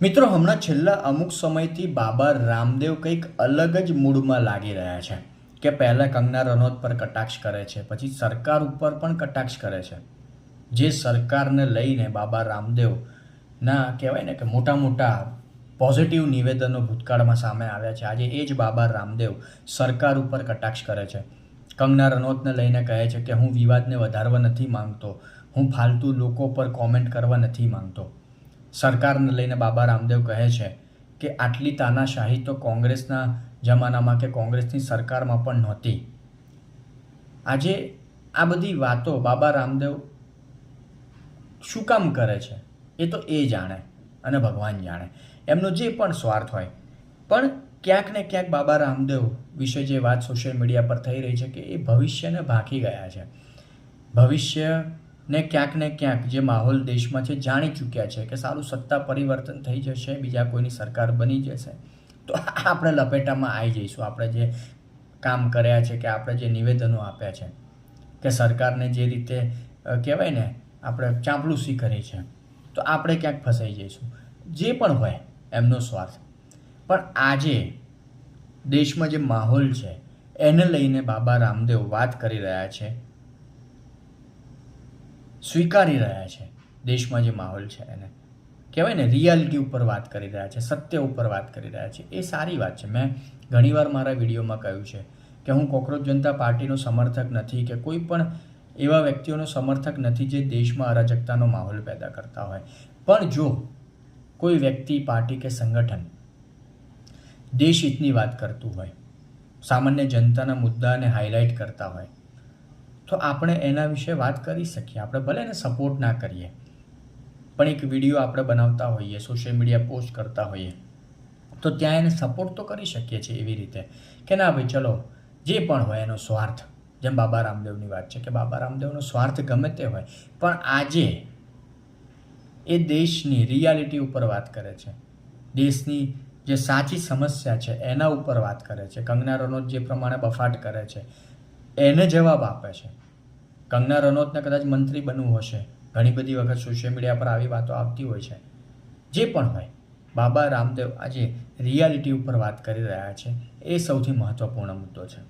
મિત્રો હમણાં છેલ્લા અમુક સમયથી બાબા રામદેવ કંઈક અલગ જ મૂડમાં લાગી રહ્યા છે કે પહેલાં કંગના રનૌત પર કટાક્ષ કરે છે, પછી સરકાર ઉપર પણ કટાક્ષ કરે છે. જે સરકારને લઈને બાબા રામદેવના કહેવાય ને કે મોટા મોટા પોઝિટિવ નિવેદનો ભૂતકાળમાં સામે આવ્યા છે, આજે એ જ બાબા રામદેવ સરકાર ઉપર કટાક્ષ કરે છે. કંગના રનૌતને લઈને કહે છે કે હું વિવાદને વધારવા નથી માંગતો, હું ફાલતુ લોકો પર કોમેન્ટ કરવા નથી માંગતો. સરકારને લઈને બાબા રામદેવ કહે છે કે આટલી તાનાશાહી તો કોંગ્રેસના જમાનામાં કે કોંગ્રેસની સરકારમાં પણ નહોતી. આજે આ બધી વાતો બાબા રામદેવ શું કામ કરે છે એ તો એ જાણે અને ભગવાન જાણે, એમનો જે પણ સ્વાર્થ હોય. પણ ક્યાંક ને ક્યાંક બાબા રામદેવ વિશે જે વાત સોશિયલ મીડિયા પર થઈ રહી છે કે એ ભવિષ્યને ભાંકી ગયા છે. ભવિષ્યને ક્યાંક ને ક્યાંક જે માહોલ દેશમાં છે જાણી ચૂક્યા છે કે સારું સત્તા પરિવર્તન થઈ જશે, બીજા કોઈની સરકાર બની જશે તો આપણે લપેટામાં આવી જઈશું. આપણે જે કામ કર્યા છે કે આપણે જે નિવેદનો આપ્યા છે કે સરકારને જે રીતે કહેવાય ને આપણે ચાંપલુસી કરી છે તો આપણે ક્યાંક ફસાઈ જઈશું. જે પણ હોય એમનો સ્વાર્થ. પણ આજે દેશમાં જે માહોલ છે એને લઈને બાબા રામદેવ વાત કરી રહ્યા છે, સ્વીકારી રહ્યા છે. દેશમાં જે માહોલ છે એને કહેવાય ને રિયાલિટી ઉપર વાત કરી રહ્યા છે, સત્ય ઉપર વાત કરી રહ્યા છે. એ સારી વાત છે. મેં ઘણીવાર મારા વિડીયોમાં કહ્યું છે કે હું કોકરોચ જનતા પાર્ટીનો સમર્થક નથી કે કોઈ પણ એવા વ્યક્તિઓનો સમર્થક નથી જે દેશમાં અરાજકતાનો માહોલ પેદા કરતા હોય. પણ જો કોઈ વ્યક્તિ, પાર્ટી કે સંગઠન દેશ હિતની વાત કરતું હોય, સામાન્ય જનતાના મુદ્દાને હાઇલાઇટ કરતા હોય તો આપણે એના વિશે વાત કરી શકીએ. આપણે ભલે એને સપોર્ટ ના કરીએ પણ એક વિડીયો આપણે બનાવતા હોઈએ, સોશિયલ મીડિયા પોસ્ટ કરતા હોઈએ તો ત્યાં એને સપોર્ટ તો કરી શકીએ છીએ એવી રીતે કે ના ભાઈ ચલો જે પણ હોય એનો સ્વાર્થ. જેમ બાબા રામદેવની વાત છે કે બાબા રામદેવનો સ્વાર્થ ગમે તે હોય પણ આજે એ દેશની રિયાલિટી ઉપર વાત કરે છે, દેશની જે સાચી સમસ્યા છે એના ઉપર વાત કરે છે. કંગના રનૌત જે પ્રમાણે બફાટ કરે છે એને જવાબ આપે છે. કંગના રનૌતને કદાચ મંત્રી બનવું હશે, ઘણી બધી વખત સોશિયલ મીડિયા પર આવી વાતો આવતી હોય છે. જે પણ હોય બાબા રામદેવ આજે રિયાલિટી ઉપર વાત કરી રહ્યા છે, એ સૌથી મહત્ત્વપૂર્ણ મુદ્દો છે.